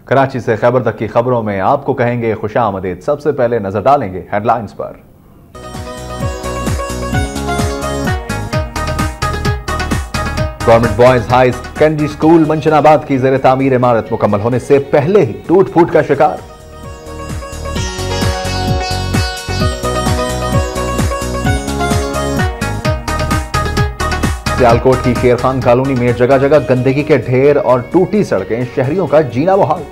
कराची से खैबर तक की खबरों में आपको कहेंगे खुशामदीद। सबसे पहले नजर डालेंगे हेडलाइंस पर। Government boys high secondary school Manchnabad की ज़ेर तामीर इमारत मुकम्मल होने से पहले ही टूट फूट का शिकार। सियालकोट की शेर खान कॉलोनी में जगह जगह गंदगी के ढेर और टूटी सड़कें, शहरियों का जीना मुहाल।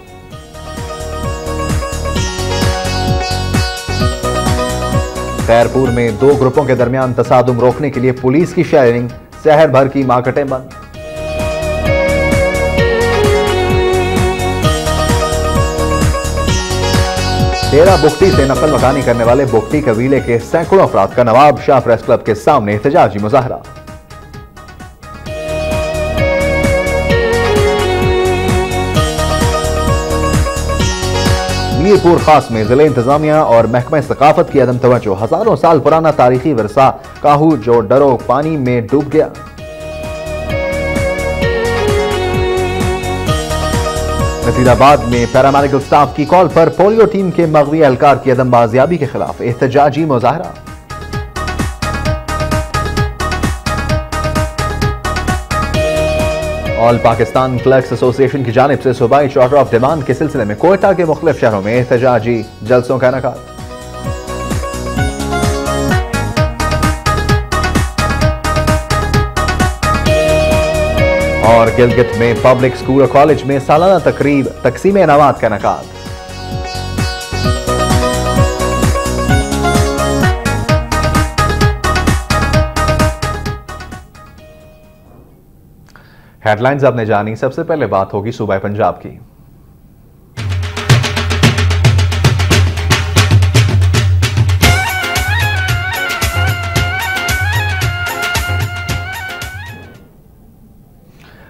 खैरपुर में दो ग्रुपों के दरमियान तसादुम रोकने के लिए पुलिस की शेयरिंग, शहर भर की मार्केटें बंद। डेरा बुख्ती से नकल मकानी करने वाले बुख्ती कबीले के सैकड़ों अफराद का नवाब शाह प्रेस क्लब के सामने एहतजाजी मुजाहरा। मीरपुर खास में जिले इंतजामिया और महकमा सकाफत की अदम तवज्जो, हजारों साल पुराना तारीखी विरसा काहू जो डरो पानी में डूब गया। नसीराबाद में पैरामेडिकल स्टाफ की कॉल पर पोलियो टीम के मगवी एहलकार की अदम बाजियाबी के खिलाफ एहतजाजी मुजाहरा। ऑल पाकिस्तान क्लर्क्स एसोसिएशन की जानिब से सूबाई चार्टर ऑफ डिमांड के सिलसिले में कोयटा के मुख्तलिफ शहरों में एहतजाजी जलसों का इनेकाद। और गिलगित में पब्लिक स्कूल और कॉलेज में सालाना तकरीब तकसीम इनामात का इनेकाद। हेडलाइंस आपने जानी। सबसे पहले बात होगी सूबा पंजाब की।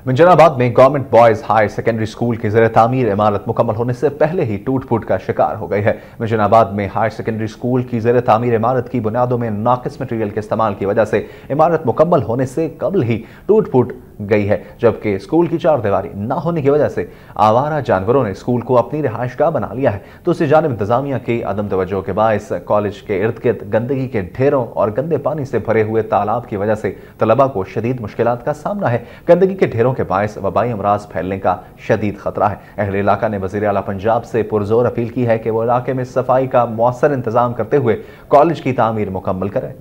मंजनाबाद में government boys higher secondary school की ज़ेर तामीर इमारत मुकम्मल होने से पहले ही टूट फूट का शिकार हो गई है। मंजनाबाद में हायर सेकेंडरी स्कूल की ज़ेर तामीर इमारत की बुनियादों में नाकिस मटेरियल के इस्तेमाल की वजह से इमारत मुकम्मल होने से कबल ही टूट फूट गई है, जबकि स्कूल की चार दीवारी न होने की वजह से आवारा जानवरों ने स्कूल को अपनी रिहाइशगाह बना लिया है। दूसरी जानिब इंतजामिया की अदम तवज्जो के बायस कॉलेज के इर्द गिर्द गंदगी के ढेरों और गंदे पानी से भरे हुए तालाब की वजह से तलबा को शदीद मुश्किलात का सामना है। गंदगी के ढेरों के बायस वबाई अमराज फैलने का शदीद खतरा है। अहले इलाका ने वज़ीर आला पंजाब से पुरजोर अपील की है कि वो इलाके में सफाई का मौसर इंतजाम करते हुए कॉलेज की तामीर मुकम्मल करें।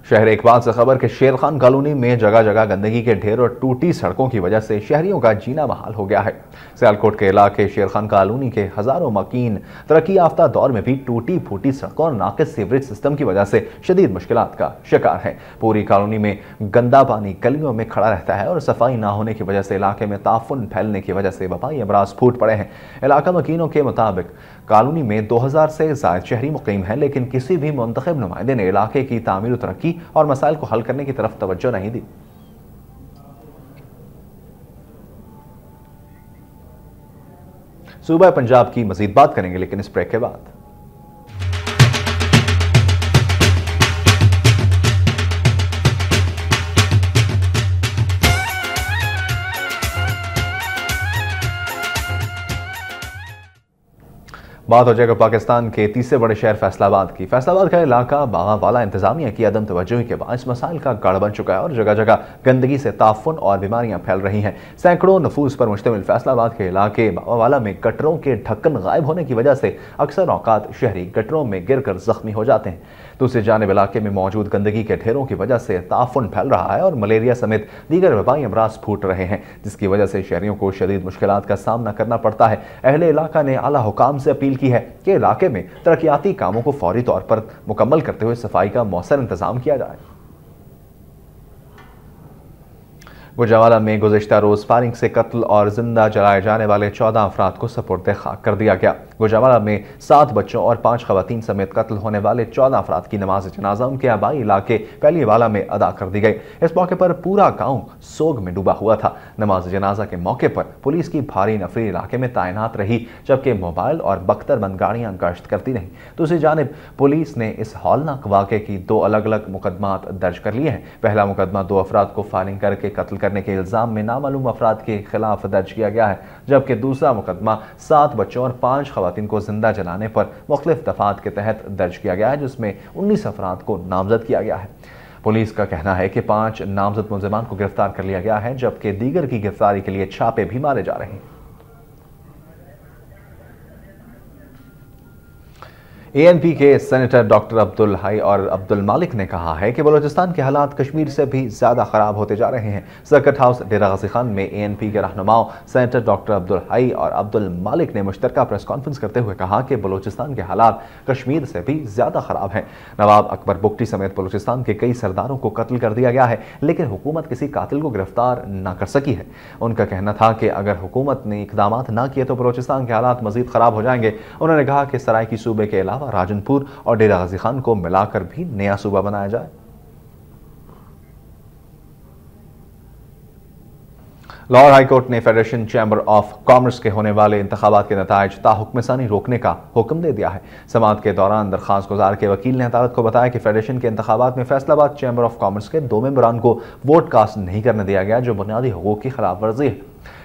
शहर इकबाल से खबर के शेर खान कॉलोनी में जगह जगह गंदगी के ढेर और टूटी सड़कों की वजह से शहरियों का जीना महाल हो गया है। सियालकोट के इलाके शेर खान कॉलोनी के हजारों मकीन तरक्की याफ्ता दौर में भी टूटी फूटी सड़कों और नाकिस सीवरेज सिस्टम की वजह से शदीद मुश्किलात का शिकार है। पूरी कॉलोनी में गंदा पानी गलियों में खड़ा रहता है और सफाई ना होने की वजह से इलाके में ताफुन फैलने की वजह से वबाई अमराज फूट पड़े हैं। इलाका मकीनों के मुताबिक कॉलोनी में 2000 से ज़ायद शहरी मुकीम हैं, लेकिन किसी भी मुंतखब नुमाइंदे ने इलाके की तामीर तरक्की और मसाइल को हल करने की तरफ तवज्जो नहीं दी। सूबा पंजाब की मजीद बात करेंगे, लेकिन इस ब्रेक के बाद। बात हो जाएगा पाकिस्तान के तीसरे बड़े शहर फैसलाबाद की। फैसलाबाद का इलाका बागावाला इंतजामिया की अदम तवज्जोही के बाद मसाइल का गढ़ बन चुका है और जगह जगह गंदगी से ताफुन और बीमारियां फैल रही हैं। सैकड़ों नफूस पर मुश्तमिल फैसलाबाद के इलाके बागावाला में गटरों के ढक्कन गायब होने की वजह से अक्सर औकात शहरी गटरों में गिर कर जख्मी हो जाते हैं। दूसरी जानिब इलाके में मौजूद गंदगी के ढेरों की वजह से ताफुन फैल रहा है और मलेरिया समेत दीगर वबाई अमराज फूट रहे हैं, जिसकी वजह से शहरियों को शदीद मुश्किलात का सामना करना पड़ता है। अहले इलाका ने आला हुकाम से अपील की है कि इलाके में तरक्याती कामों को फौरी तौर पर मुकम्मल करते हुए सफाई का मौसर इंतजाम किया जाए। गुजरावाला में गुज़िश्ता रोज फायरिंग से कत्ल और जिंदा जलाए जाने वाले 14 अफराद को सपुर्द खाक कर दिया गया। गुजरावाला में 7 बच्चों और 5 खवातीन समेत कत्ल होने वाले 14 अफराद की नमाज जनाजा उनके आबाई इलाके पहलीवाला में अदा कर दी गई। इस मौके पर पूरा गांव सोग में डूबा हुआ था। नमाज जनाजा के मौके पर पुलिस की भारी नफरी इलाके में तैनात रही, जबकि मोबाइल और बख्तरबंद गाड़ियां गश्त करती रहीं। दूसरी जानिब पुलिस ने इस हौलनाक वाक़े की 2 अलग अलग मुकदमात दर्ज कर लिए हैं। पहला मुकदमा 2 अफराद को फायरिंग करके कत्ल करने के इल्जाम में नामालूम अफराद के खिलाफ दर्ज किया गया है, जबकि दूसरा मुकदमा 7 बच्चों और 5 खवातीन को जिंदा जलाने पर मुख्तलिफ दफात के तहत दर्ज किया गया है, जिसमें 19 अफराद को नामजद किया गया है। पुलिस का कहना है कि 5 नामजद मुलजिमान को गिरफ्तार कर लिया गया है, जबकि दीगर की गिरफ्तारी के लिए छापे भी मारे जा रहे हैं। ANP के सेनेटर डॉक्टर अब्दुल हई और अब्दुल मालिक ने कहा है कि बलूचिस्तान के हालात कश्मीर से भी ज्यादा खराब होते जा रहे हैं। सर्किट हाउस डेरा गाजी खान में ANP के रहनुमाओं सेनेटर डॉक्टर अब्दुल हई और अब्दुल मालिक ने मुश्तरका प्रेस कॉन्फ्रेंस करते हुए कहा कि बलूचिस्तान के हालात कश्मीर से भी ज्यादा खराब हैं। नवाब अकबर बुगटी समेत बलूचिस्तान के कई सरदारों को कत्ल कर दिया गया है, लेकिन हुकूमत किसी कातिल को गिरफ्तार न कर सकी है। उनका कहना था कि अगर हुकूमत ने इकदाम न किए तो बलूचिस्तान के हालात मजीद खराब हो जाएंगे। उन्होंने कहा कि सराइकी सूबे के अलावा राजनपुर और डेरा गाजी खान को मिलाकर भी नया सूबा बनाया जाए। लाहौर हाईकोर्ट ने फेडरेशन चैम्बर ऑफ कॉमर्स के होने वाले इंतखाबात के नतायज ताहुक्मसानी रोकने का हुक्म दे दिया है। समाअत के दौरान दरखास्त गुजार के वकील ने अदालत को बताया कि फेडरेशन के इंतखाबात में फैसलाबाद चैम्बर ऑफ कॉमर्स के 2 मेंबरान को वोट कास्ट नहीं करने दिया गया, जो बुनियादी हकूक की खिलाफ वर्जी है,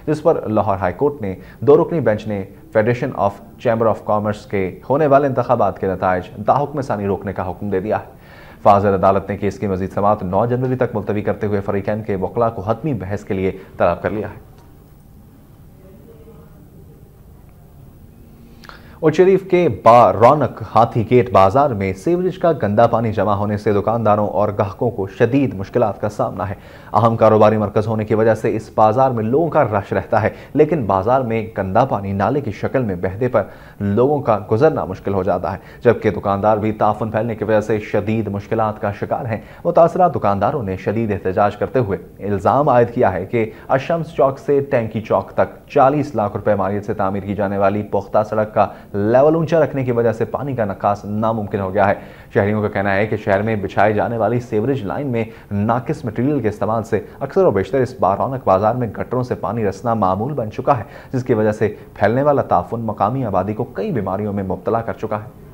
जिस पर लाहौर हाईकोर्ट ने 2 रुकनी बेंच ने federation of chamber of commerce के होने वाले इंतखाबात के नतायज ताहुक्मसानी रोकने का हुक्म दे दिया है। फाजिल अदालत ने केस की मजीद समाअत 9 जनवरी तक मुलतवी करते हुए फरीकैन के वकला को हतमी बहस के लिए तलब कर लिया है। उच्चरीफ के रौनक हाथी गेट बाजार में सीवरेज का गंदा पानी जमा होने से दुकानदारों और ग्राहकों को शदीद मुश्किलात का सामना है। अहम कारोबारी मरकज होने की वजह से इस बाजार में लोगों का रश रहता है, लेकिन बाजार में गंदा पानी नाले की शक्ल में बहने पर लोगों का गुजरना मुश्किल हो जाता है, जबकि दुकानदार भी ताफुन फैलने की वजह से शदीद मुश्किलात का शिकार हैं। मुतासरा दुकानदारों ने शदीद एहतजाज करते हुए इल्जाम आयद किया है कि अशम्स चौक से टैंकी चौक तक 40 लाख रुपए मालियत से तामीर की जाने वाली पुख्ता सड़क का लेवल ऊंचा रखने की वजह से पानी का निकास नामुमकिन हो गया है। शहरियों का कहना है कि शहर में बिछाई जाने वाली सीवरेज लाइन में नाकिस मटेरियल के इस्तेमाल से अक्सर और बेशतर इस रौनक बाजार में गटरों से पानी रसना मामूल बन चुका है, जिसकी वजह से फैलने वाला ताफुन मकामी आबादी को कई बीमारियों में मुब्तला कर चुका है।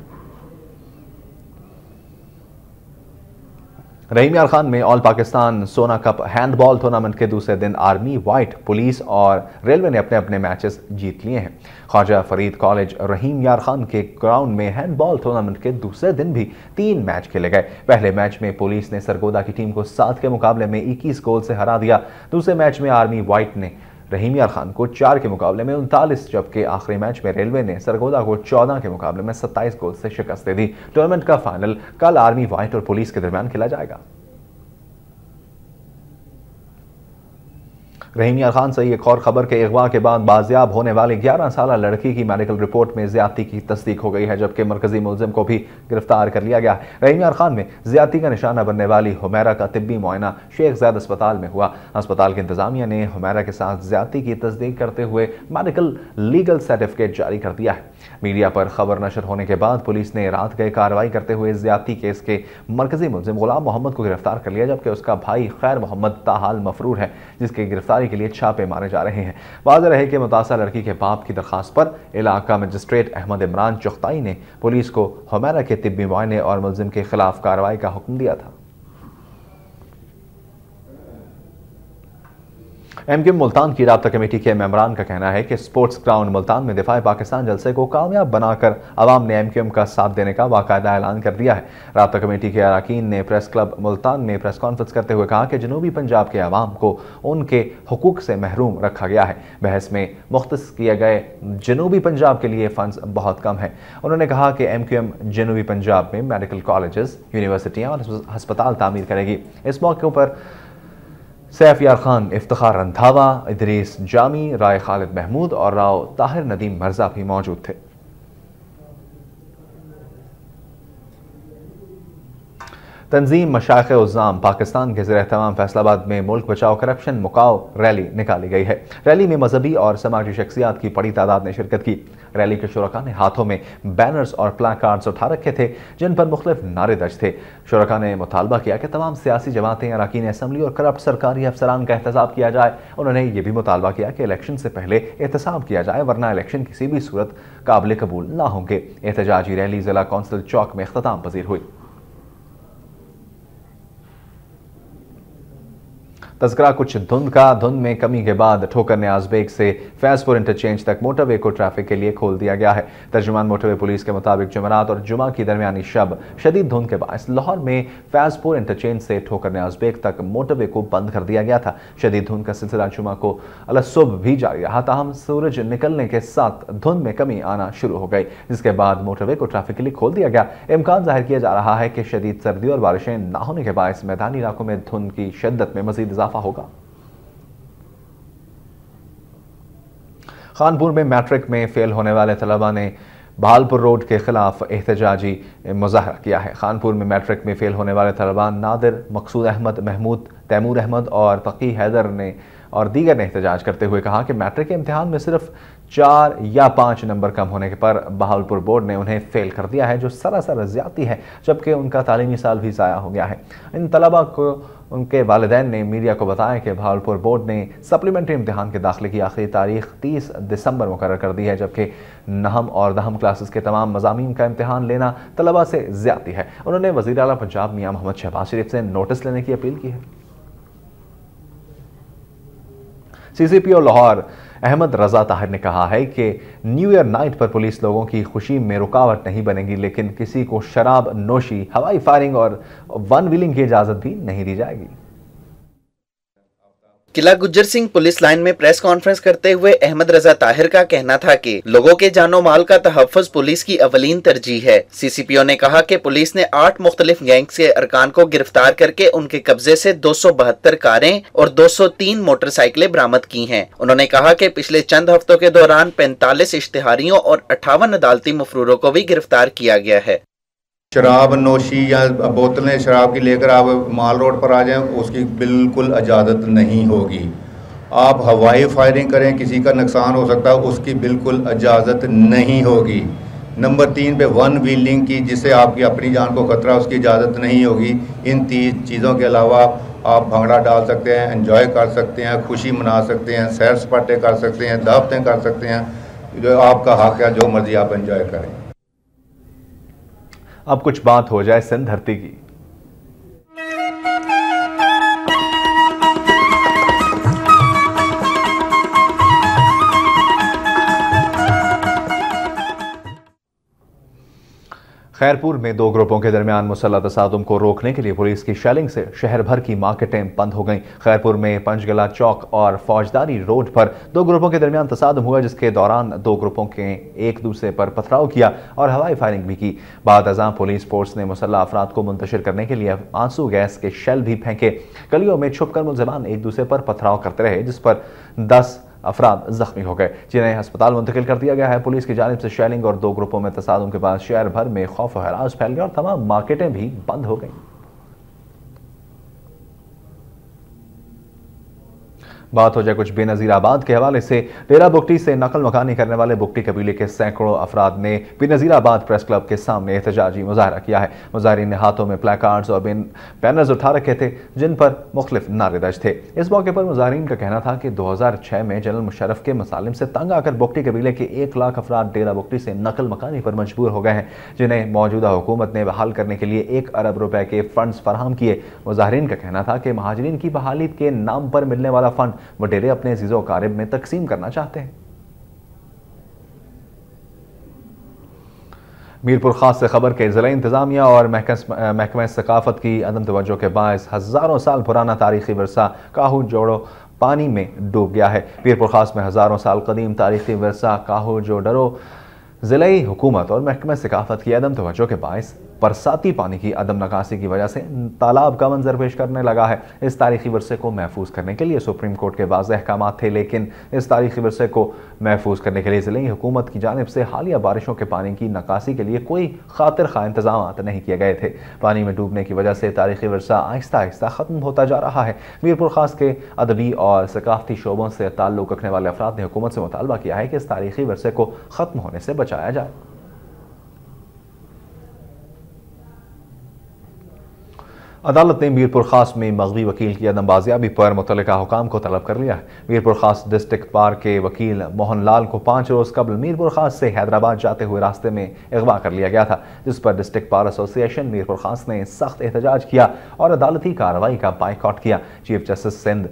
रहीम यार खान में ऑल पाकिस्तान सोना कप हैंडबॉल टूर्नामेंट के दूसरे दिन आर्मी, व्हाइट, पुलिस और रेलवे ने अपने अपने मैचेस जीत लिए हैं। ख्वाजा फरीद कॉलेज रहीम यार खान के ग्राउंड में हैंडबॉल टूर्नामेंट के दूसरे दिन भी 3 मैच खेले गए। पहले मैच में पुलिस ने सरगोदा की टीम को 7 के मुकाबले में 21 गोल से हरा दिया। दूसरे मैच में आर्मी व्हाइट ने रहीम यार खान को 4 के मुकाबले में 39, जबकि आखिरी मैच में रेलवे ने सरगोदा को 14 के मुकाबले में 27 गोल से शिकस्त दे दी। टूर्नामेंट का फाइनल कल आर्मी, व्हाइट और पुलिस के दरमियान खेला जाएगा। रहीम यार खान से एक और खबर के अगवा के बाद बाजियाब होने वाली 11 साला लड़की की मेडिकल रिपोर्ट में ज्यादती की तस्दीक हो गई है, जबकि मरकजी मुलजिम को भी गिरफ्तार कर लिया गया है। रहीम यार खान में ज्यादती का निशाना बनने वाली हुमैरा का तिब्बी मुआयना शेख ज़ैद अस्पताल में हुआ। अस्पताल की इंतजामिया ने हुमैरा के साथ ज्यादती की तस्दीक करते हुए मेडिकल लीगल सर्टिफिकेट जारी कर दिया है। मीडिया पर खबर नशर होने के बाद पुलिस ने रात गए कार्रवाई करते हुए ज्यादती केस के मरकजी मुलजिम गुलाम मोहम्मद को गिरफ्तार कर लिया, जबकि उसका भाई खैर मोहम्मद ताहाल मफरूर है, जिसकी गिरफ्तारी के लिए छापे मारे जा रहे हैं। वाज़ेह रहे कि मुतासर लड़की के बाप की दरखास्त पर इलाका मजिस्ट्रेट अहमद इमरान चुगताई ने पुलिस को हुमैरा के तिब्बी मुआयने और मुलजिम के खिलाफ कार्रवाई का हुक्म दिया था। MQM मुल्तान की राब्ता कमेटी के मेंबरान का कहना है कि स्पोर्ट्स ग्राउंड मुल्तान में दिफाए पाकिस्तान जलसे को कामयाब बनाकर अवाम ने MQM का साथ देने का बाकायदा ऐलान कर दिया है। राब्ता कमेटी के अरकान ने प्रेस क्लब मुल्तान में प्रेस कॉन्फ्रेंस करते हुए कहा कि जनूबी पंजाब के अवाम को उनके हुकूक से महरूम रखा गया है। बहस में मुख्तस किए गए जनूबी पंजाब के लिए फंड्स बहुत कम है। उन्होंने कहा कि MQM जनूबी पंजाब में मेडिकल कॉलेजेस, यूनिवर्सिटियाँ और हस्पताल तामीर करेगी। इस मौके पर सैफ यार खान, इफ्तिखार रंधावा, इदरीस जामी, राय खालिद महमूद और राव ताहिर नदीम मर्जा भी मौजूद थे। तंजीम मशाइख उज़्ज़ाम पाकिस्तान के ज़ेर-ए-एहतमाम फैसलाबाद में मुल्क बचाओ करप्शन मुकाओ रैली निकाली गई है। रैली में मजहबी और समाजी शख्सियात की बड़ी तादाद ने शिरकत की। रैली के शुरका ने हाथों में बैनर्स और प्लाकार्ड्स उठा रखे थे, जिन पर मुख्तलिफ नारे दर्ज थे। शुरका ने मुतालबा किया कि तमाम सियासी जमातें, अरकान असम्बली और करप्ट सरकारी अफसरान का एहतसाब किया जाए। उन्होंने यह भी मुतालबा किया कि इलेक्शन से पहले एहतसाब किया जाए, वरना इलेक्शन किसी भी सूरत काबिल कबूल ना होंगे। एहतजाजी रैली जिला कौंसिल चौक में इख्तिताम पजीर हुई। तस्करा कुछ धुंध में कमी के बाद ठोकर न्याज बेग से फैजपुर इंटरचेंज तक मोटरवे को ट्रैफिक के लिए खोल दिया गया है। तर्जुमान मोटरवे पुलिस के मुताबिक जुमेरात और जुमा की दरमियानी शब शदीद धुंध के बायस लाहौर में फैजपुर इंटरचेंज से ठोकर न्याज बेग तक मोटरवे को बंद कर दिया गया था। शदीद धुंध का सिलसिला जुमा को अलसुब भी जारी रहा, ताहम सूरज निकलने के साथ धुंध में कमी आना शुरू हो गई, जिसके बाद मोटरवे को ट्रैफिक के लिए खोल दिया गया। इम्कान जाहिर किया जा रहा है कि शदीद सर्दी और बारिशें न होने के बायस मैदानी इलाकों में धुंध की शिद्दत में मजीद इजाफा होगा। खानपुर में मैट्रिक में फेल होने वाले तलबा ने बहालपुर रोड के खिलाफ एहतजाजी मुजाहरा किया है। खानपुर में मैट्रिक में फेल होने वाले तलबा नादिर, मकसूद अहमद, महमूद, तैमूर अहमद और तकी हैदर ने और दीगर ने एहतजाज करते हुए कहा कि मैट्रिक के इम्तिहान में सिर्फ 4 या 5 नंबर कम होने पर बहावलपुर बोर्ड ने उन्हें फेल कर दिया है, जो सरासर ज्यादती है, जबकि उनका तालीमी साल भी ज़ाया हो गया है। इन तलबा को उनके वालिदैन ने मीडिया को बताया कि बहावलपुर बोर्ड ने सप्लीमेंट्री इम्तिहान के दाखिले की आखिरी तारीख 30 दिसंबर मुकर्रर कर दी है, जबकि नहम और दहम क्लासेस के तमाम मज़ामीन का इम्तिहान लेना तलबा से ज्यादती है। उन्होंने वज़ीर आला पंजाब मियां मोहम्मद शहबाज शरीफ से नोटिस लेने की अपील की है। CCPO लाहौर अहमद रजा ताहिर ने कहा है कि न्यू ईयर नाइट पर पुलिस लोगों की खुशी में रुकावट नहीं बनेगी, लेकिन किसी को शराब नोशी, हवाई फायरिंग और वन व्हीलिंग की इजाजत भी नहीं दी जाएगी। किला गुज्जर सिंह पुलिस लाइन में प्रेस कॉन्फ्रेंस करते हुए अहमद रजा ताहिर का कहना था कि लोगों के जानो माल का तहफ़्फ़ुज़ पुलिस की अवलीन तरजीह है। CCPO ने कहा कि पुलिस ने 8 मुख्तलिफ गैंग्स के अरकान को गिरफ्तार करके उनके कब्जे से 272 कारें और 203 मोटरसाइकिलें बरामद की हैं। उन्होंने कहा कि पिछले चंद हफ्तों के दौरान 45 इश्तिहारियों और 58 अदालती मफरूरों को भी गिरफ्तार किया गया है। शराब नोशी या बोतलें शराब की लेकर आप माल रोड पर आ जाएं, उसकी बिल्कुल इजाज़त नहीं होगी। आप हवाई फायरिंग करें, किसी का नुकसान हो सकता है, उसकी बिल्कुल इजाज़त नहीं होगी। नंबर 3 पे वन व्हीलिंग की, जिससे आपकी अपनी जान को खतरा, उसकी इजाज़त नहीं होगी। इन 3 चीज़ों के अलावा आप भंगड़ा डाल सकते हैं, एंजॉय कर सकते हैं, खुशी मना सकते हैं, सैर सपाटे कर सकते हैं, दावतें कर सकते हैं, जो आपका हक है, जो मर्जी आप एंजॉय करें। अब कुछ बात हो जाए सिंध धरती की। खैरपुर में 2 ग्रुपों के दरमियान मुसल्लह तसादुम को रोकने के लिए पुलिस की शेलिंग से शहर भर की मार्केटें बंद हो गईं। खैरपुर में पंचगला चौक और फौजदारी रोड पर 2 ग्रुपों के दरमियान तसादुम हुआ, जिसके दौरान 2 ग्रुपों के एक दूसरे पर पथराव किया और हवाई फायरिंग भी की। बाद अज़ां पुलिस फोर्स ने मुसल्लह अफराद को मुंतशिर करने के लिए आंसू गैस के शेल भी फेंके। गलियों में छुपकर मुलजिमान एक दूसरे पर पथराव करते रहे, जिस पर 10 अफराद जख्मी हो गए, जिन्हें अस्पताल मुंतकिल कर दिया गया है। पुलिस की जानिब से शेलिंग और 2 ग्रुपों में तसादुम के बाद शहर भर में खौफ और हरास फैल गया और तमाम मार्केटें भी बंद हो गईं। बात हो जाए कुछ बेनज़ीराबाद के हवाले से। डेरा बुगटी से नकल मकानी करने वाले बुगटी कबीले के सैकड़ों अफराद ने बेनज़ीराबाद प्रेस क्लब के सामने एहतजाजी मुजाहरा किया है। मुजाहरीन ने हाथों में प्लेकार्ड्स और बैनर्स उठा रखे थे, जिन पर मुख्तलिफ नारे दर्ज थे। इस मौके पर मुजाहरीन का कहना था कि 2006 में जनरल मुशर्रफ के मसालिम से तंग आकर बुगटी कबीले के 1 लाख अफराद डेरा बुगटी से नकल मकानी पर मजबूर हो गए हैं, जिन्हें मौजूदा हुकूमत ने बहाल करने के लिए 1 अरब रुपए के फंड्स फराहम किए। मुजाहरीन का कहना था कि महाजरीन की बहाली के नाम पर मिलने वाला फंड वो डेरे अपने अजीज़ो कारिब में तकसीम करना चाहते हैं। मीरपुर खास से खबर के ज़िला इंतज़ामिया और महकमा सकाफत की अदम तवज्जो के बायस हज़ारों साल पुराना तारीखी विरसा काहू जोड़ो पानी में डूब गया है। मीरपुर खास में हज़ारों साल कदीम तारीखी विरसा काहू जोड़ो ज़िले हुकूमत और महकमा सकाफत की अदम तवज्जो के बायस बरसाती पानी की अदम नकासी की वजह से तालाब का मंजर पेश करने लगा है। इस तारीखी विरसे को महफूज करने के लिए सुप्रीम कोर्ट के वाज़ेह अहकाम थे, लेकिन इस तारीखी विरसे को महफूज करने के लिए ज़िले हुकूमत की जानिब से हालिया बारिशों के पानी की नकासी के लिए कोई खातिर खा इंतजाम नहीं किए गए थे। पानी में डूबने की वजह से तारीखी विरसा आहिस्ता आहिस्ता ख़त्म होता जा रहा है। मीरपुर खास के अदबी और सकाफती शोबों से ताल्लुक़ रखने वाले अफराद ने हुकूमत से मुतालबा किया है कि इस तारीखी विरसे को ख़त्म होने से बचाया जाए। अदालत ने मीरपुर खास में मगवी वकील की अदम बाजियाबी पर मुतल्लिका हुकाम को तलब कर लिया है। मीरपुर खास डिस्ट्रिक्ट बार के वकील मोहन लाल को 5 रोज कबल मीरपुर खास से हैदराबाद जाते हुए रास्ते में अगवा कर लिया गया था, जिस पर डिस्ट्रिक्ट बार एसोसिएशन मीरपुर खास ने सख्त एहतजाज किया और अदालती कार्रवाई का बाइकआउट किया। Chief justice Sindh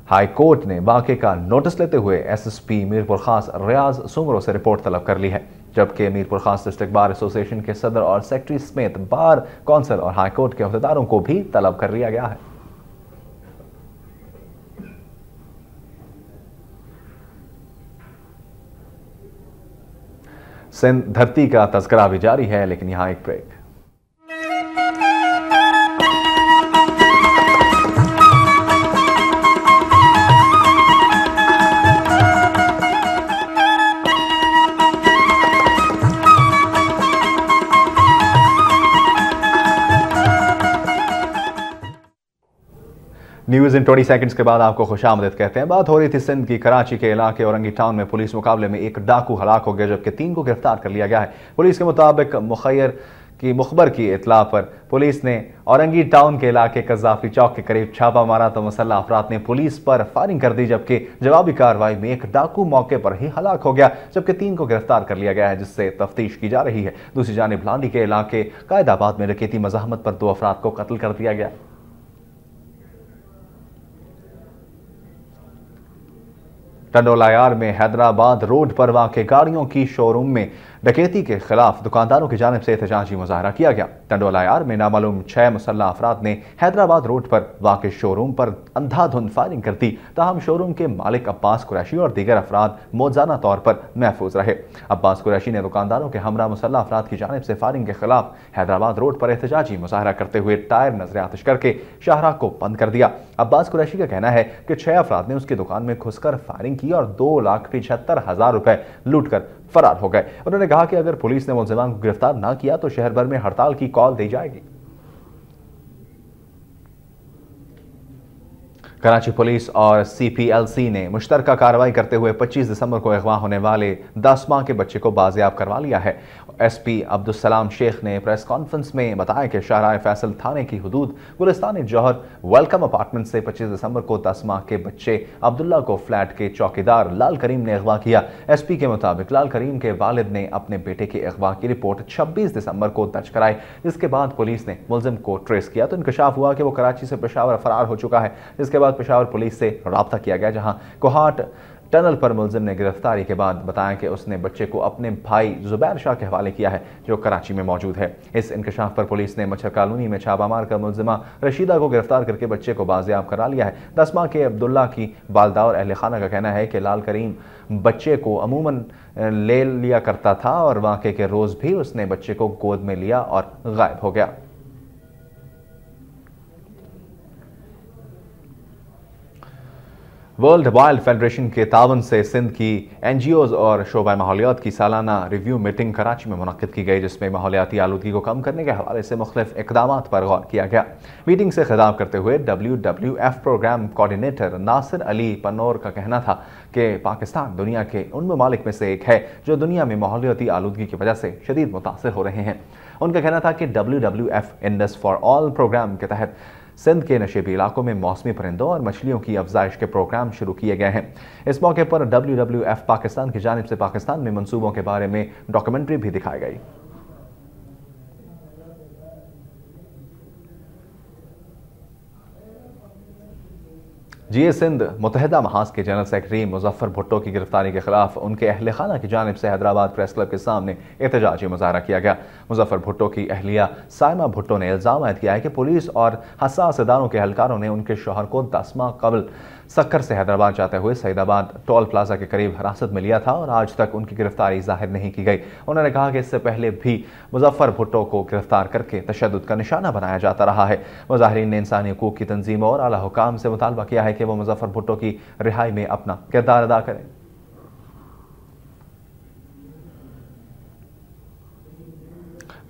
high court ने वाक़े का नोटिस लेते हुए SSP मीरपुर खास रियाज सुमरो से रिपोर्ट तलब कर ली है, जबकि मीरपुर खास डिस्ट्रिक्ट बार एसोसिएशन के सदर और सेक्रेटरी समेत बार कौंसिल और हाई कोर्ट के अहदेदारों को भी तलब कर लिया गया है। सिंध धरती का तस्करा भी जारी है, लेकिन यहां एक ब्रेक। न्यूज़ इन 20 सेकंड्स के बाद आपको खुशामदीद कहते हैं। बात हो रही थी सिंध की कराची के इलाके औरंगी टाउन में पुलिस मुकाबले में एक डाकू हलाक हो गया, जबकि 3 को गिरफ्तार कर लिया गया है। पुलिस के मुताबिक मुखबर की इतला पर पुलिस ने औरंगी टाउन के इलाके कज़ाफी चौक के करीब छापा मारा तो मुसल्लह अफराद ने पुलिस पर फायरिंग कर दी, जबकि जवाबी कार्रवाई में एक डाकू मौके पर ही हलाक हो गया, जबकि 3 को गिरफ्तार कर लिया गया है, जिससे तफ्तीश की जा रही है। दूसरी जानिब लांडी के इलाके कायदाबाद में डकैती मज़ाहमत पर 2 अफराद को कत्ल कर दिया गया। टंडोलायार में हैदराबाद रोड पर वाक़े गाड़ियों की शोरूम में डकैती के खिलाफ दुकानदारों की जानिब से एहतजाजी मुजाहरा किया गया। टंडोलायार में नामालूम 6 मुसल्लह अफराद ने हैदराबाद रोड पर वाक़े शोरूम पर अंधाधुंध फायरिंग कर दी, ताहम शोरूम के मालिक अब्बास कुरैशी और दीगर अफराद मौजाना तौर पर महफूज रहे। अब्बास कुरैशी ने दुकानदारों के हमरा मुसल्लह अफराद की जानिब से फायरिंग के खिलाफ हैदराबाद रोड पर एहतजाजी मुजाहरा करते हुए टायर नजर आतिश करके शाहराह को बंद कर दिया। अब्बास कुरैशी का कहना है कि 6 अफराद ने उसकी दुकान में घुसकर फायरिंग की और 2,75,000 रुपए लूट कर फरार हो गए। उन्होंने कहा कि अगर पुलिस ने मुलजिमान को गिरफ्तार न किया तो शहर भर में हड़ताल की कॉल दी जाएगी। कराची पुलिस और CPLC ने मुश्तरका कार्रवाई करते हुए 25 दिसंबर को अगवा होने वाले 10 माह के बच्चे को बाजियाब करवा लिया है। SP अब्दुलसलाम शेख ने प्रेस कॉन्फ्रेंस में बताया कि शाहराह फैसल थाने की हुदूद गुलिस्तान जौहर वेलकम अपार्टमेंट से 25 दिसंबर को 10 माह के बच्चे अब्दुल्ला को फ्लैट के चौकीदार लाल करीम ने अगवा किया। SP के मुताबिक लाल करीम के वालिद ने अपने बेटे के अगवा की रिपोर्ट 26 दिसंबर को दर्ज कराई, जिसके बाद पुलिस ने मुलजिम को ट्रेस किया तो इंकशाफ हुआ कि वो कराची से पेशावर फरार हो चुका है। जिसके बाद पेशावर पुलिस से राब्ता किया गया, जहां कोहाट टनल पर मुलजिम ने गिरफ्तारी के बाद बताया कि उसने बच्चे को अपने भाई जुबैर शाह के हवाले किया है, जो कराची में मौजूद है। इस इंकशाफ पर पुलिस ने मच्छर कॉलोनी में छापा मारकर मुलजिमा रशीदा को गिरफ्तार करके बच्चे को बाजियाब करा लिया है। 10 माह के अब्दुल्ला की वालदा और अहल खाना का कहना है कि लाल करीम बच्चे को अमूमन ले लिया करता था और वाक़े के रोज़ भी उसने बच्चे को गोद में लिया और गायब हो गया। वर्ल्ड वाइल्ड फेडरेशन के तावन से सिंध की NGOs और शोबा माहौलियात की सालाना रिव्यू मीटिंग कराची में मुनक्किद की गई, जिसमें माहौलियाती आलूदगी को कम करने के हवाले से मुख्तलिफ इक़दामात पर गौर किया गया। मीटिंग से खिताब करते हुए WWF programme coordinator Nasir Ali Pannaur का कहना था कि पाकिस्तान दुनिया के उन ममालिक में से एक है जो दुनिया में माहौलियाती आलूदगी की वजह से शदीद मुतासिर हो रहे हैं। उनका कहना था कि WWF Indus for all programme के तहत सिंध के नशेबी इलाकों में मौसमी परिंदों और मछलियों की अफजाइश के प्रोग्राम शुरू किए गए हैं। इस मौके पर WWF पाकिस्तान की जानिब से पाकिस्तान में मंसूबों के बारे में डॉक्यूमेंट्री भी दिखाई गई। GA सिंध मुत्तहिदा महाज के जनरल सेक्रेटरी मुजफ्फर भुट्टो की गिरफ्तारी के खिलाफ उनके अहले खाना की जानिब से हैदराबाद प्रेस क्लब के सामने एहतजाजी मुजाहरा किया गया। मुजफ्फर भुट्टो की अहलिया साइमा भुट्टो ने इल्ज़ाम आयद किया है कि पुलिस और हसास इदारों के एहलकारों ने उनके शौहर को 10 माह कबल सक्कर से हैदराबाद जाते हुए सईदाबाद टोल प्लाजा के करीब हिरासत में लिया था और आज तक उनकी गिरफ्तारी जाहिर नहीं की गई। उन्होंने कहा कि इससे पहले भी मुजफ्फर भुट्टो को गिरफ्तार करके तशद्दुद का निशाना बनाया जाता रहा है। मुजाहिरीन ने इंसानी हकूक़ की तंजीमों और आला हुकाम से मुतालबा किया है कि वो मुजफ्फर भुट्टो की रिहाई में अपना किरदार अदा करें।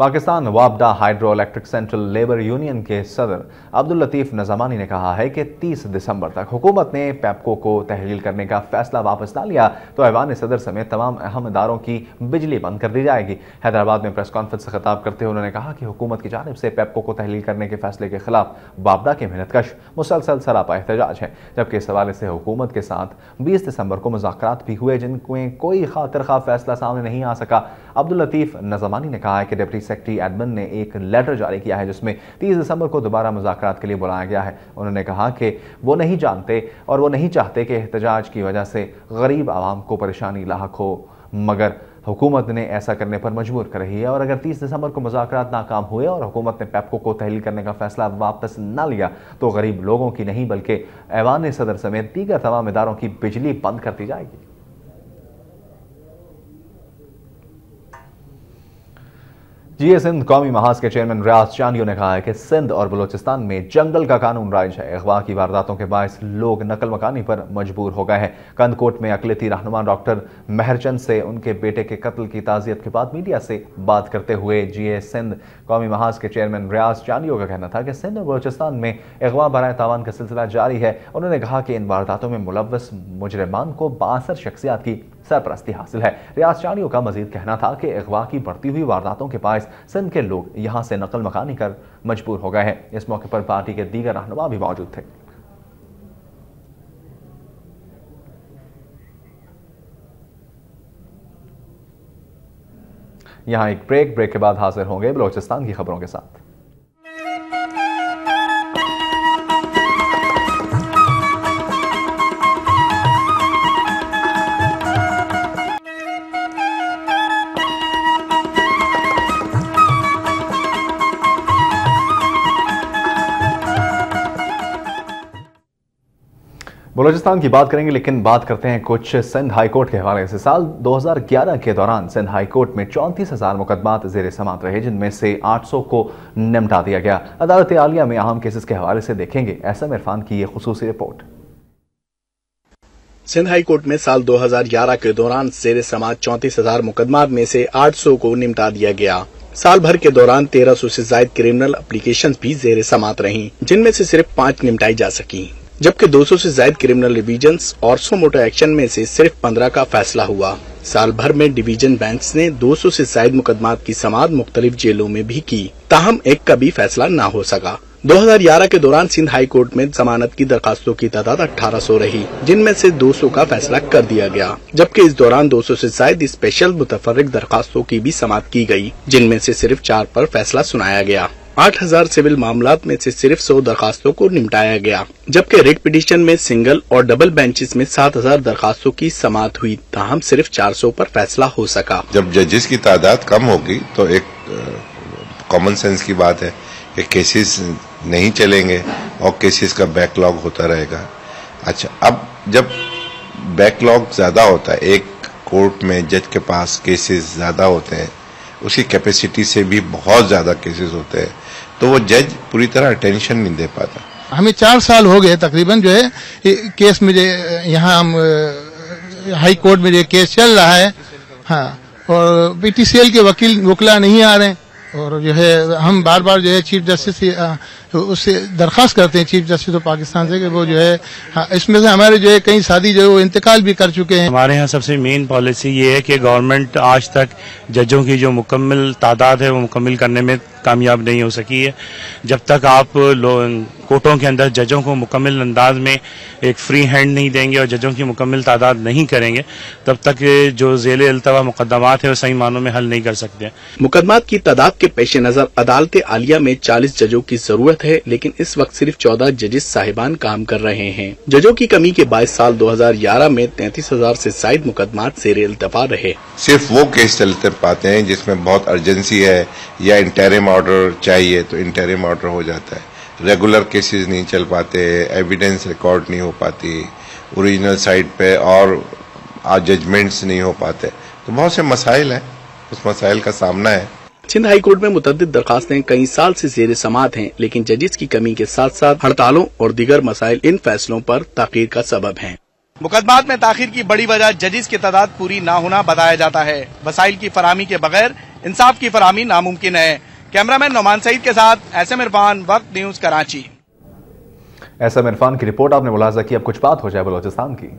पाकिस्तान वापडा hydro electric central labour union के सदर अब्दुल लतीफ नज़मानी ने कहा है कि 30 दिसंबर तक हुकूमत ने पेप्को को तहलील करने का फैसला वापस ना लिया तो ऐवान सदर समेत तमाम अहम इदारों की बिजली बंद कर दी जाएगी। हैदराबाद में प्रेस कॉन्फ्रेंस से खिताब करते हुए उन्होंने कहा कि हुकूमत की जानिब से पेप्को को तहलील करने के फैसले के खिलाफ वापडा के मेहनतकश मुसलसल सरापा एहतजाज है, जबकि इस हवाले से हुकूमत के साथ 20 दिसंबर को मुज़ाकरात भी हुए जिनमें कोई खातिर खा फैसला सामने नहीं आ सका। अब्दुल लतीफ नज़मानी ने कहा है कि डिप्टी सेक्रेटरी एडमिन ने एक लेटर जारी किया है जिसमें 30 दिसंबर को दोबारा मुज़ाकरात के लिए बुलाया गया है। उन्होंने कहा कि वो नहीं जानते और वो नहीं चाहते कि एहतजाज की वजह से गरीब आवाम को परेशानी लाहक हो, मगर हुकूमत ने ऐसा करने पर मजबूर कर रही है और अगर 30 दिसंबर को मुज़ाकरात नाकाम हुए और हुकूमत ने पेप्को को तहलील करने का फैसला वापस ना लिया तो गरीब लोगों की नहीं बल्कि ऐवान सदर समेत दीगर तमाम इदारों की बिजली बंद कर दी जाएगी। जीए सिंध कौमी महाज के चेयरमैन रियाज चांडियो ने कहा है कि सिंध और बलोचिस्तान में जंगल का कानून राइज है। अगवा की वारदातों के बायस लोग नकल मकानी पर मजबूर हो गए हैं। कंदकोट में अकलियती रहनुमा डॉक्टर महरचंद से उनके बेटे के कत्ल की ताज़ियत के बाद मीडिया से बात करते हुए जीए सिंध कौमी महाज के चेयरमैन रियाज चांडियो का कहना था कि सिंध और बलोचिस्तान में अगवा बराए तावान का सिलसिला जारी है। उन्होंने कहा कि इन वारदातों में मुलव्वस मुजरिमान को 62 शख्सियात की सरपरस्ती हासिल है। रियाज चांडियो का मजीद कहना था कि अगवा की बढ़ती हुई वारदातों के बायस सिंध के लोग यहां से नकल मकानी कर मजबूर हो गए हैं। इस मौके पर पार्टी के दीगर रहनुमा भी मौजूद थे। यहां एक ब्रेक के बाद हाजिर होंगे बलोचिस्तान की खबरों के साथ। बलोचिस्तान की बात करेंगे, लेकिन बात करते हैं कुछ सिंध हाईकोर्ट के हवाले से। साल 2011 के दौरान सिंध हाईकोर्ट में 34,000 मुकदमात ज़ेर समात रहे, जिनमें से 800 को निपटा दिया गया। अदालत आलिया में अहम केसेस के हवाले से देखेंगे एसएम इरफान की ये खुसूसी रिपोर्ट। सिंध हाई कोर्ट में साल 2011 के दौरान ज़ेर समात 34,000 मुकदमात में से 800 को निपटा दिया गया। साल भर के दौरान 1300 से ज्यादा क्रिमिनल एप्लीकेशंस भी ज़ेर समात रहीं, जिनमें से सिर्फ 5 निपटाई जा सकी, जबकि 200 से ज्यादा क्रिमिनल डिवीजन्स और सो मोटर एक्शन में से सिर्फ 15 का फैसला हुआ। साल भर में डिवीजन बेंच ने 200 से ज्यादा मुकदमात की समाअत मुख्तलिफ जेलों में भी की, ताहम एक का भी फैसला न हो सका। 2011 के दौरान सिंध हाई कोर्ट में जमानत की दरखास्तों की तादाद 1800 रही, जिनमें से 200 का फैसला कर दिया गया, जबकि इस दौरान 200 से ज्यादा स्पेशल मुतफर्रिक दरखास्तों की भी समाअत की गई, जिनमें से सिर्फ 4 पर फैसला सुनाया गया। 8000 सिविल मामलात में से सिर्फ 100 दरखास्तों को निपटाया गया, जबकि रिट पिटीशन में सिंगल और डबल बेंचेस में 7000 दरखास्तों की समाअत हुई, ताहम सिर्फ 400 पर फैसला हो सका। जब जजेस की तादाद कम होगी तो एक कॉमन सेंस की बात है कि केसेस नहीं चलेंगे और केसेस का बैकलॉग होता रहेगा। अच्छा, अब जब बैकलॉग ज्यादा होता है, एक कोर्ट में जज के पास केसेस ज्यादा होते हैं, उसकी कैपेसिटी से भी बहुत ज्यादा केसेस होते हैं, तो वो जज पूरी तरह अटेंशन नहीं दे पाता। हमें 4 साल हो गए तकरीबन जो है केस में, यहाँ हम हाई कोर्ट में जो केस चल रहा है, हाँ, और पीटीसीएल के वकीला नहीं आ रहे हैं, और जो है हम बार बार जो है चीफ जस्टिस उससे दरखास्त करते हैं चीफ जस्टिस ऑफ पाकिस्तान से कि वो जो है, हाँ, इसमें से हमारे जो है कई साथी जो है वो इंतकाल भी कर चुके हैं। हमारे यहाँ सबसे मेन पॉलिसी ये है कि गवर्नमेंट आज तक जजों की जो मुकम्मल तादाद है वो मुकम्मल करने में कामयाब नहीं हो सकी है। जब तक आप कोर्टों के अंदर जजों को मुकम्मल अंदाज में एक फ्री हैंड नहीं देंगे और जजों की मुकम्मल तादाद नहीं करेंगे, तब तक जो ज़ेले अल्तवा मुकदमात है वो सही मानों में हल नहीं कर सकते। मुकदमात की तादाद के पेश नजर अदालत आलिया में 40 जजों की जरूरत है, लेकिन इस वक्त सिर्फ 14 जजेस साहिबान काम कर रहे हैं। जजों की कमी के बाद साल 2011 में 33,000 से ज्यादा मुकदमात ज़ेरे अल्तवा रहे। सिर्फ वो केस चलते पाते हैं जिसमें बहुत अर्जेंसी है या इंटरिम ऑर्डर चाहिए तो इंटरिम ऑर्डर हो जाता है। रेगुलर केसेस नहीं चल पाते, एविडेंस रिकॉर्ड नहीं हो पाती ओरिजिनल साइड पे, और जजमेंट्स नहीं हो पाते, तो बहुत से मसाइल हैं, उस मसाइल का सामना है। सिंध हाई कोर्ट में मुतअद्दिद दरखास्तें कई साल से ज़ेरे समाअत हैं, लेकिन जजेस की कमी के साथ साथ हड़तालों और दीगर मसाइल इन फैसलों पर ताख़ीर का सबब हैं। मुकदमात में ताख़ीर की बड़ी वजह जजेस की तादाद पूरी ना होना बताया जाता है। वसाइल की फराहमी के बगैर इंसाफ की फराहमी नामुमकिन है। कैमरामैन नौमान सईद के साथ एसएम इरफान, वक्त न्यूज, कराची। एसएम इरफान की रिपोर्ट आपने मुलाजा की। अब कुछ बात हो जाए बलोचिस्तान की।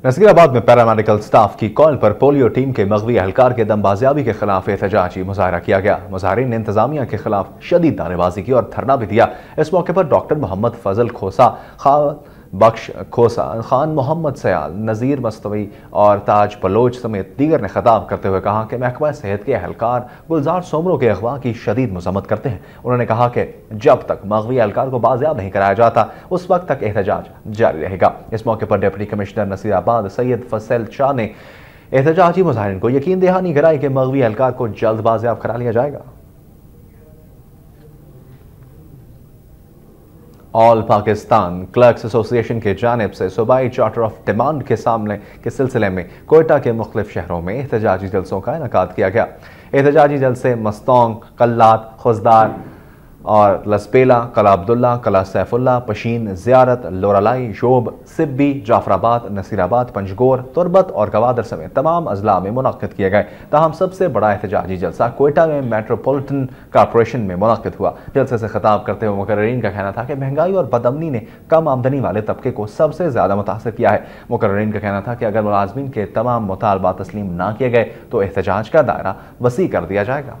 नसीराबाद में पैरामेडिकल स्टाफ की कॉल पर पोलियो टीम के मगवी एहलकार के दम बाजियाबी के खिलाफ एहतजाजी मुजाहरा किया गया। मुजाहरीन ने इंतजामिया के खिलाफ शदीद नारेबाजी की और धरना भी दिया। इस मौके पर डॉक्टर मोहम्मद फजल खोसा, बख्श खोसा, खान मोहम्मद सयाल, नज़ीर मस्तवी और ताज बलोच समेत दीगर ने खिताब करते हुए कहा कि महकमा सेहत के एहलकार गुलजार सोमरों के अगवा की शदीद मजम्मत करते हैं। उन्होंने कहा कि जब तक मगवी एहलकार को बाजियाब नहीं कराया जाता उस वक्त तक एहतजाज जारी रहेगा। इस मौके पर डिप्टी कमिश्नर नसीराबाद सैयद फैसल शाह ने एहतजाजी मुजाहिरीन को यकीन दहानी कराई कि मगवी एहलकार को जल्द बाजियाब करा लिया जाएगा। ऑल पाकिस्तान क्लर्क्स एसोसिएशन के जानिब से सूबाई चार्टर ऑफ डिमांड के सामने के सिलसिले में कोयटा के मुख्तलिफ शहरों में एहतजाजी जलसों का इनेकाद किया गया। एहतजाजी जलसे मस्तोंग, कल्लात, खुजदार और लसपेला, कला अब्दुल्ला, कला सैफुल्ला, पशीन, ज़ियारत, लोरालाई, शोब, सिब्बी, जाफराबाद, नसीराबाद, पंजगोर, तुरबत और गवादर समेत तमाम अजला में मुनक्किद किए गए। ताहम सबसे बड़ा एहतजाजी जलसा कोयटा में मेट्रोपॉलिटन कॉरपोरेशन में मुनक्किद हुआ। जलसे से खिताब करते हुए मुकर्रीन का कहना था कि महंगाई और बदअमनी ने कम आमदनी वाले तबके को सबसे ज़्यादा मुतासर किया है। मुकर्रीन का कहना था कि अगर मुलाजमीन के तमाम मुतालबात तस्लीम ना किए गए तो एहतजाज का दायरा वसी कर दिया जाएगा।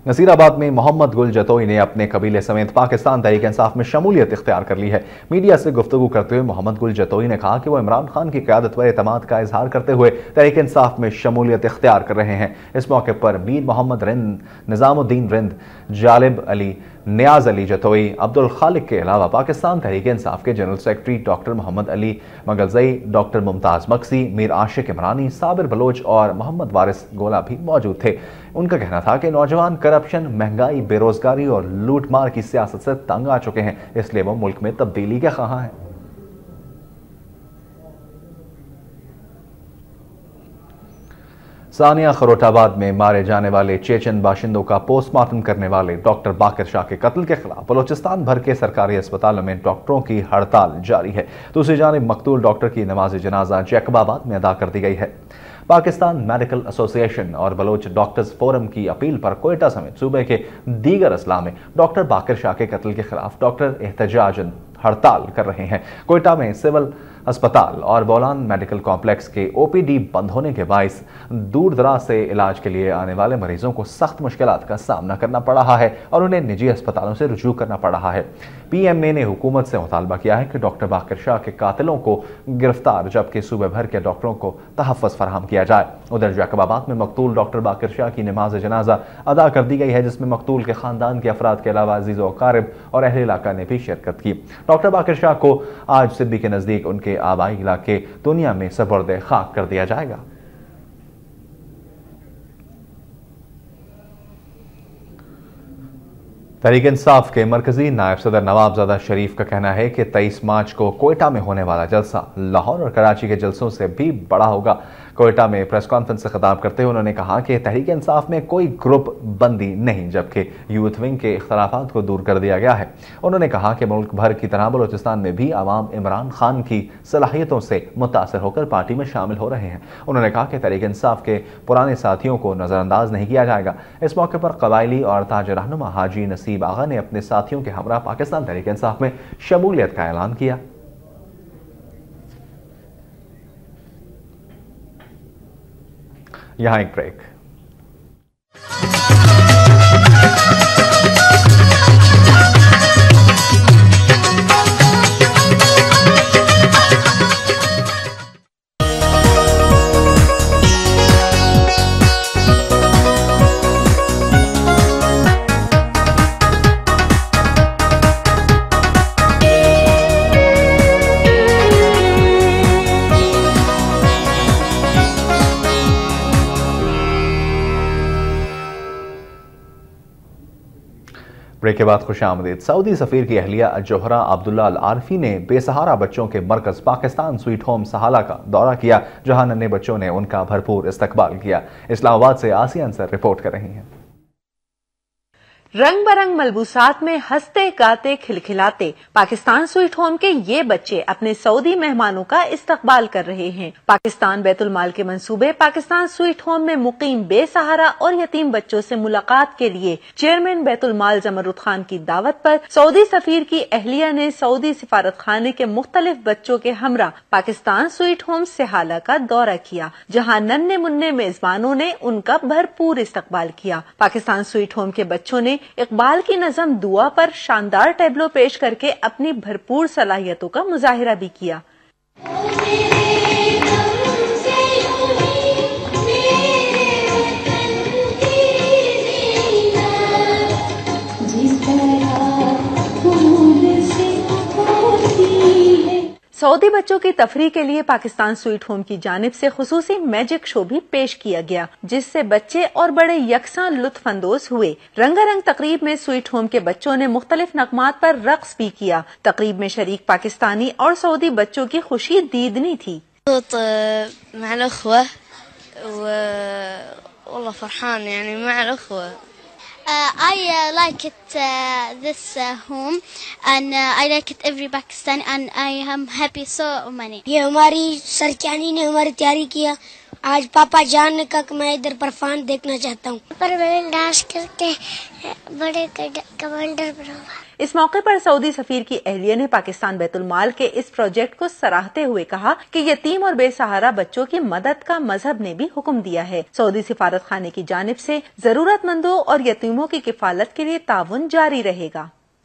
नसीराबाद में मोहम्मद गुल जतोई ने अपने कबीले समेत पाकिस्तान तहरीक इंसाफ में शमूलियत इख्तियार कर ली है। मीडिया से गुफ्तगू करते हुए मोहम्मद गुल जतोई ने कहा कि वो इमरान खान की क़यादत पर एतमाद का इजहार करते हुए तहरीक इंसाफ में शमूलियत इख्तियार कर रहे हैं। इस मौके पर मीर मोहम्मद रिंद, निज़ामुद्दीन रिंद, जालिब अली, नियाज अली जतोई, अब्दुल खालिक के अलावा पाकिस्तान तहरीक इंसाफ के general secretary doctor Mohammad Ali Magalzai, doctor Mumtaz Maksi, Mir Ashiq Imrani, Sabir Baloch और मोहम्मद वारिस गोला भी मौजूद थे। उनका कहना था कि नौजवान करप्शन, महंगाई, बेरोजगारी और लूटमार की सियासत से तंग आ चुके हैं, इसलिए वो मुल्क में तब्दीली के ख्वाह हैं। सानिया खरोटाबाद में मारे जाने वाले चेचन बाशिंदों का पोस्टमार्टम करने वाले डॉक्टर बाकिर शाह के कत्ल के खिलाफ बलोचिस्तान भर के सरकारी अस्पतालों में डॉक्टरों की हड़ताल जारी है। दूसरी जानिब मकतूल डॉक्टर की नमाज जनाजा जैकबाबाद में अदा कर दी गई है। पाकिस्तान मेडिकल एसोसिएशन और बलोच डॉक्टर्स फोरम की अपील पर कोयटा समेत सूबे के दीगर अजला में डॉक्टर बाकिर शाह के कत्ल के खिलाफ डॉक्टर एहतजाजन हड़ताल कर रहे हैं। कोयटा में सिविल अस्पताल और बोलान मेडिकल कॉम्प्लेक्स के ओपीडी बंद होने के बायस दूर दराज से इलाज के लिए आने वाले मरीजों को सख्त मुश्किलात का सामना करना पड़ रहा है और उन्हें निजी अस्पतालों से रुजू करना पड़ रहा है। पीएमए ने हुकूमत से मुतालबा किया है कि डॉक्टर बाकिर शाह के कातिलों को गिरफ्तार जबकि सूबे भर के डॉक्टरों को तहफ़्फ़ुज़ फराहम किया जाए। उधर जैकबाबाद में मकतूल डॉक्टर बाकिर शाह की नमाज जनाजा अदा कर दी गई है, जिसमें मकतूल के खानदान के अफराद के अलावा अजीज़ व अकारिब और अहले इलाका ने भी शिरकत की। डॉक्टर बाकिर शाह को आज सिब्बी के नज़दीक उनके आबाई इलाके दुनिया में सपुर्द खाक कर दिया जाएगा। तहरीक इंसाफ के मरकजी नायब सदर नवाबजादा शरीफ का कहना है कि 23 मार्च को कोयटा में होने वाला जलसा लाहौर और कराची के जलसों से भी बड़ा होगा। कोयटा में प्रेस कॉन्फ्रेंस से खिताब करते हुए उन्होंने कहा कि तहरीक इंसाफ में कोई ग्रुप बंदी नहीं, जबकि यूथ विंग के इख्तलाफात को दूर कर दिया गया है। उन्होंने कहा कि मुल्क भर की तरह बलोचिस्तान में भी आवाम इमरान खान की सलाहियतों से मुतासर होकर पार्टी में शामिल हो रहे हैं। उन्होंने कहा कि तहरीक इंसाफ के पुराने साथियों को नज़रअंदाज नहीं किया जाएगा। इस मौके पर कबायली और ताज रहनुमा हाजी नसीब आगा ने अपने साथियों के हमरा पाकिस्तान तहरीक इंसाफ में शमूलियत का ऐलान किया। यहां एक ब्रेक। ब्रेक के बाद खुशामदीद। सऊदी सफीर की अहलिया जोहरा अब्दुल्ला अल आरफी ने बेसहारा बच्चों के मरकज पाकिस्तान स्वीट होम सहाला का दौरा किया, जहां नन्हे बच्चों ने उनका भरपूर इस्तकबाल किया। इस्लामाबाद से आसिया अंसर रिपोर्ट कर रही हैं। रंग बरंग मलबूसात में हंसते गाते खिलखिलाते पाकिस्तान स्वीट होम के ये बच्चे अपने सऊदी मेहमानों का इस्तकबाल कर रहे हैं। पाकिस्तान बैतुल माल के मंसूबे पाकिस्तान स्वीट होम में मुकीम बेसहारा और यतीम बच्चों से मुलाकात के लिए चेयरमैन बैतुल माल जमरुद खान की दावत पर सऊदी सफीर की अहलिया ने सऊदी सिफारत खाने के मुख्तलिफ बच्चों के हमरा पाकिस्तान स्वीट होम सहाला का दौरा किया, जहाँ नन्हे मुन्ने मेजबानों ने उनका भरपूर इस्तकबाल किया। पाकिस्तान स्वीट होम के बच्चों ने इकबाल की नज़म दुआ पर शानदार टैबलो पेश करके अपनी भरपूर सलाहियतों का मुजाहिरा भी किया। सऊदी बच्चों की तफरीह के लिए पाकिस्तान स्वीट होम की जानिब से खुसूसी मैजिक शो भी पेश किया गया, जिससे बच्चे और बड़े यकसां लुत्फ अंदोज हुए। रंगारंग तकरीब में स्वीट होम के बच्चों ने मुख्तलिफ नगमात पर रक्स भी किया। तकरीब में शरीक पाकिस्तानी और सऊदी बच्चों की खुशी दीदनी थी। I like it this home and I like it every Pakistani and I am happy so many. ये हमारी सरक्यानी ने हमारी तैयारी किया। आज पापा जान ने कहा कि मैं इधर परफॉर्म देखना चाहता हूँ। पर मैंने डांस करके बड़े कमांडर बनूंगा। इस मौके पर सऊदी सफीर की अहलिया ने पाकिस्तान बैतुल माल के इस प्रोजेक्ट को सराहते हुए कहा कि यतीम और बेसहारा बच्चों की मदद का मजहब ने भी हुक्म दिया है। सऊदी सिफारत खाने की जानिब से जरूरतमंदों और यतीमों की किफालत के लिए ताउन जारी रहेगा।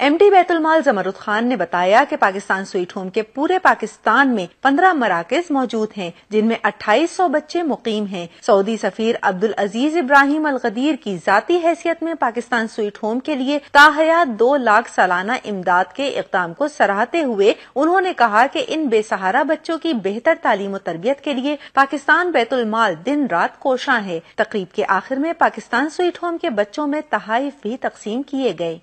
एमडी बैतुल माल जमरुद खान ने बताया कि पाकिस्तान स्वीट होम के पूरे पाकिस्तान में 15 मराकज मौजूद हैं, जिनमें 2800 बच्चे मुकीम हैं। सऊदी सफीर अब्दुल अजीज इब्राहिम अल गदीर की जाती हैसियत में पाकिस्तान स्वीट होम के लिए ताहयात 2 लाख सालाना इमदाद के इक़दाम को सराहते हुए उन्होंने कहा कि इन बेसहारा बच्चों की बेहतर तालीम और तरबियत के लिए पाकिस्तान बैतुल माल दिन रात कोशां है। तकरीब के आखिर में पाकिस्तान स्वीट होम के बच्चों में तहाइफ भी तकसीम किए गए।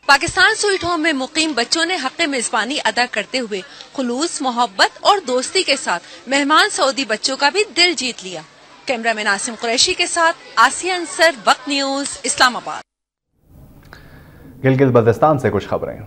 पाकिस्तान स्वीट होम में मुकीम बच्चों ने हक़ मेज़बानी अदा करते हुए खुलूस, मोहब्बत और दोस्ती के साथ मेहमान सऊदी बच्चों का भी दिल जीत लिया। कैमरामैन आसिम कुरैशी के साथ आसिया अंसर, वक्त न्यूज, इस्लामाबाद। गिलगित बल्तिस्तान से कुछ खबरें।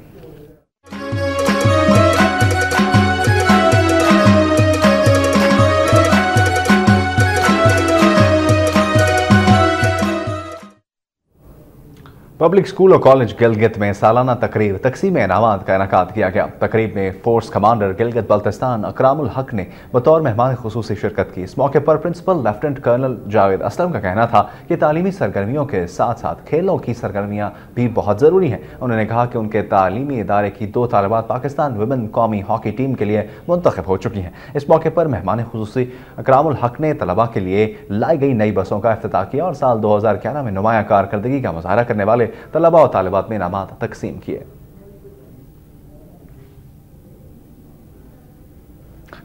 पब्लिक स्कूल और कॉलेज गिलगित में सालाना तकरीब तकसीम इनामात का इनेकाद किया गया। तकरीब में फोर्स कमांडर गिलगित बल्तिस्तान अकरामुल हक ने बतौर मेहमान खुसूसी शिरकत की। इस मौके पर principal lieutenant colonel Javed Aslam का कहना था कि तालीमी सरगर्मियों के साथ साथ खेलों की सरगर्मियाँ भी बहुत ज़रूरी हैं। उन्होंने कहा कि उनके तालीमी इदारे की 2 तालिबात पाकिस्तान वुमेन कौमी हॉकी टीम के लिए मुंतखब हो चुकी हैं। इस मौके पर मेहमान खुसूसी अकरामुल हक ने तलबा के लिए लाई गई नई बसों का इफ्तिताह किया और साल 2011 में नुमाया कारकर्दगी का मुजाहरा करने वाले तलबा और तालिबात में इनामात तकसीम किए।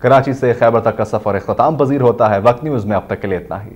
कराची से खैबर तक का सफर इख्तिताम पजीर होता है। वक्त न्यूज में अब तक के लिए इतना ही।